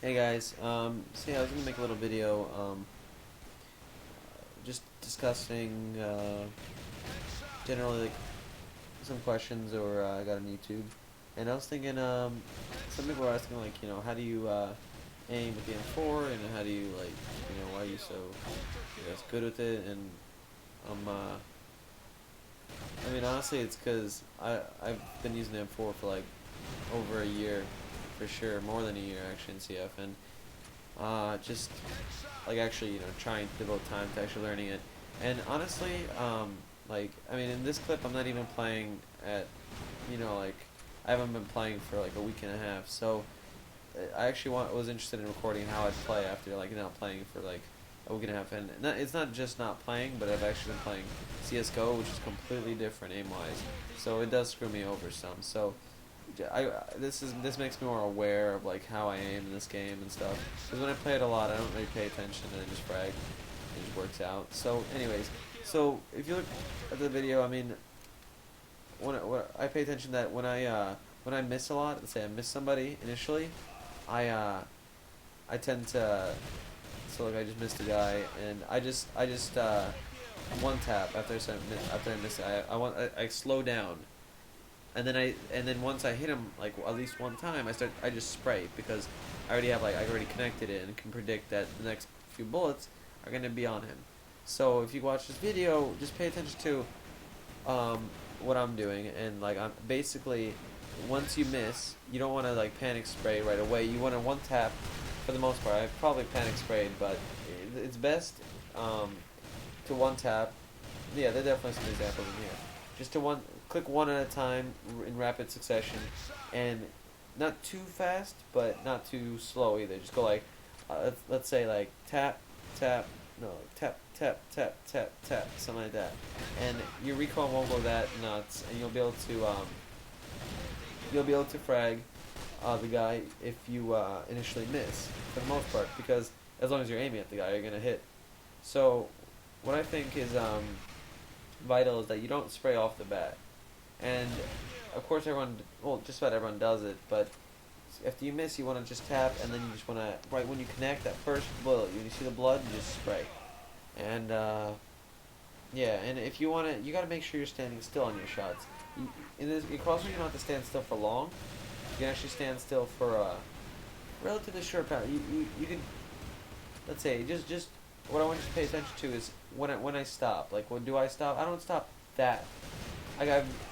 Hey guys, so yeah, I was gonna make a little video, just discussing, generally like some questions or I got on YouTube, and I was thinking, some people were asking like, how do you aim with the M4, and how do you like, why are you so, I guess, good with it, and I mean honestly, it's because I've been using the M4 for like over a year, for sure, more than a year actually in CF, and just like actually trying to devote time to actually learning it. And honestly, like I mean in this clip I'm not even playing at like I haven't been playing for like a week and a half. So I actually was interested in recording how I'd play after like not playing for like a week and a half. And it's not just not playing, but I've actually been playing CS:GO, which is completely different aim wise. So it does screw me over some. So this makes me more aware of like how I aim in this game and stuff. Because when I play it a lot, I don't really pay attention and I just frag. It just works out. So, anyways, so if you look at the video, I mean, when I pay attention that when I miss a lot, let's say I miss somebody initially, I uh, I tend to so like I just missed a guy and I just one tap after I miss it. I slow down and then once I hit him like at least one time, I just spray because I already connected it and can predict that the next few bullets are gonna be on him. So if you watch this video, just pay attention to what I'm doing, and like I'm basically once you miss, you don't want to like panic spray right away. You want to one tap for the most part. I probably panic sprayed, but it's best to one tap. Yeah, there are definitely some examples in here. Just to click one at a time in rapid succession, and not too fast, but not too slow either. Just go like, let's say like tap, tap, no, tap, tap, tap, tap, tap, something like that, and your recoil won't go that nuts, and you'll be able to frag the guy if you initially miss for the most part, because as long as you're aiming at the guy, you're gonna hit. So what I think is vital is that you don't spray off the bat. And of course, well, just about everyone does it, but after you miss, you want to just tap, and then you just want to, right when you connect that first bullet, when you see the blood, you just spray. And yeah, and if you want to, you got to make sure you're standing still on your shots. In crossfire, you don't have to stand still for long. You can actually stand still for a relatively short period. You can, let's say, just what I want you to pay attention to is when I stop. Like, when do I stop? I don't stop that.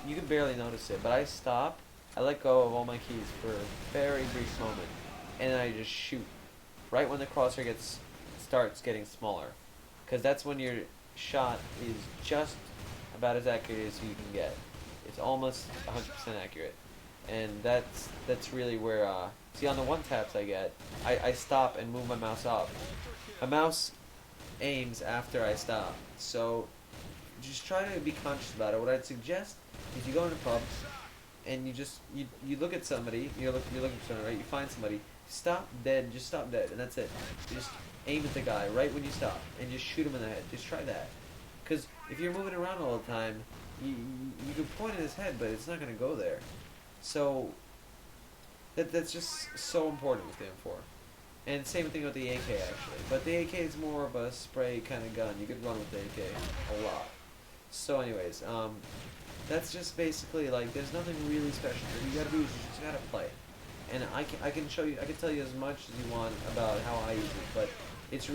You can barely notice it, but I stop. I let go of all my keys for a very brief moment, and then I just shoot right when the crosshair starts getting smaller, because that's when your shot is just about as accurate as you can get. It's almost 100% accurate, and that's really where see on the one taps I get, I stop and move my mouse up. My mouse aims after I stop, so just try to be conscious about it. What I'd suggest is you go in a pub and you look at somebody, you're looking for somebody, right? You find somebody, just stop dead, and that's it. You just aim at the guy right when you stop, and just shoot him in the head. Just try that, because if you're moving around all the time, you can point at his head, but it's not gonna go there. So that's just so important with the M4. And same thing with the AK actually, but the AK is more of a spray kind of gun. You could run with the AK a lot. So anyways, that's just basically like there's nothing really special. What you gotta do is you just gotta play. And I can show you, I can tell you as much as you want about how I use it, but it's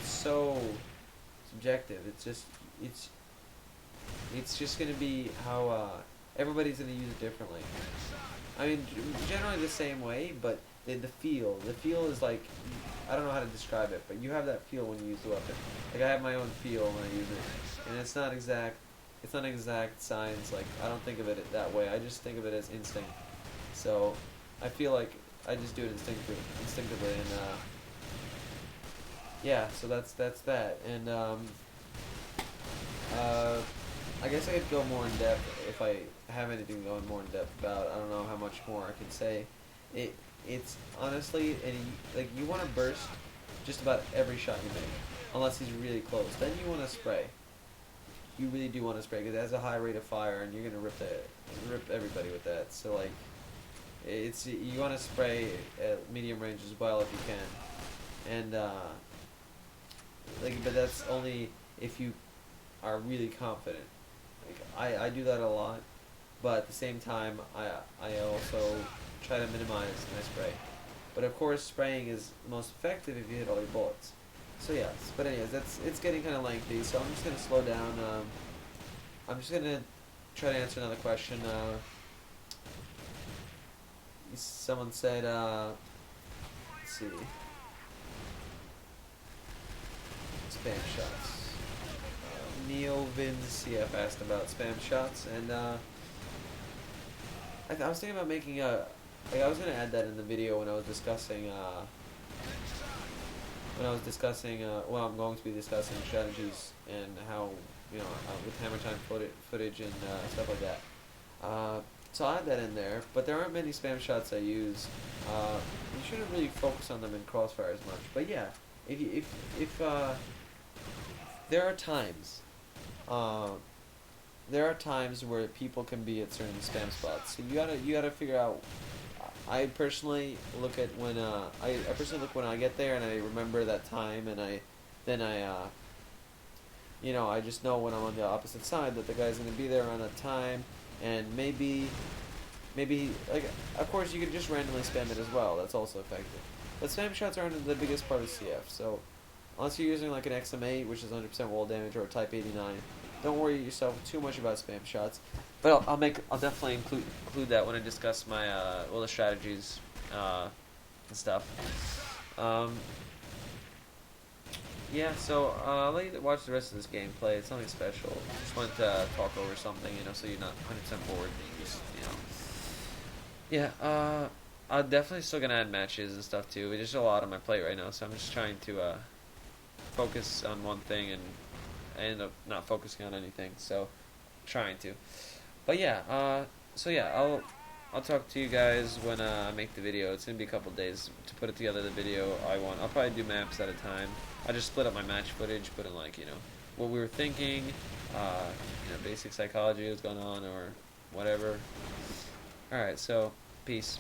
so subjective. It's it's just gonna be how everybody's gonna use it differently. I mean, generally the same way, but the feel is like, I don't know how to describe it, but you have that feel when you use the weapon. Like I have my own feel when I use it, and it's not exact science. Like I don't think of it that way. I just think of it as instinct. So I feel like I just do it instinctively, and yeah. So that's that, and uh, I guess I could go more in depth if I have anything going more in depth about. I don't know how much more I can say. It it's honestly, and like you want to burst just about every shot you make, unless he's really close. Then you want to spray. You really do want to spray because it has a high rate of fire, and you're gonna rip everybody with that. So like It's you want to spray at medium range as well if you can, and but that's only if you are really confident. Like I do that a lot, but at the same time I also try to minimize my spray. But of course, spraying is most effective if you hit all your bullets. So yes, but anyways, it's getting kind of lengthy, so I'm just gonna slow down. I'm just gonna try to answer another question. Someone said, let's see, spam shots. NeoVin CF asked about spam shots, and I was thinking about making a, like I was gonna add that in the video when I was discussing, well, I'm going to be discussing strategies and how, with Hammer Time footage and stuff like that. So I'll add that in there, but there aren't many spam shots I use. You shouldn't really focus on them in Crossfire as much. But yeah, if there are times, uh, there are times where people can be at certain spam spots. So you gotta figure out. I personally look at when I personally look when I get there and I remember that time and I just know when I'm on the opposite side that the guy's gonna be there around that time, and maybe like of course you could just randomly spam it as well. That's also effective. But spam shots aren't the biggest part of CF. So unless you're using like an XM8, which is 100% wall damage, or a Type 89, don't worry yourself too much about spam shots. But I'll definitely include that when I discuss my the strategies and stuff. Yeah, so I'll let you watch the rest of this gameplay. It's nothing special. Just wanted to talk over something, so you're not 100% bored. Yeah, I'm definitely still gonna add matches and stuff too. There's just a lot on my plate right now, so I'm just trying to focus on one thing, and I end up not focusing on anything. So, trying to. But yeah, I'll talk to you guys when I make the video. It's gonna be a couple days to put it together. The video I want. I'll probably do maps at a time. I just split up my match footage, put in what we were thinking, basic psychology was going on or whatever. All right, so peace.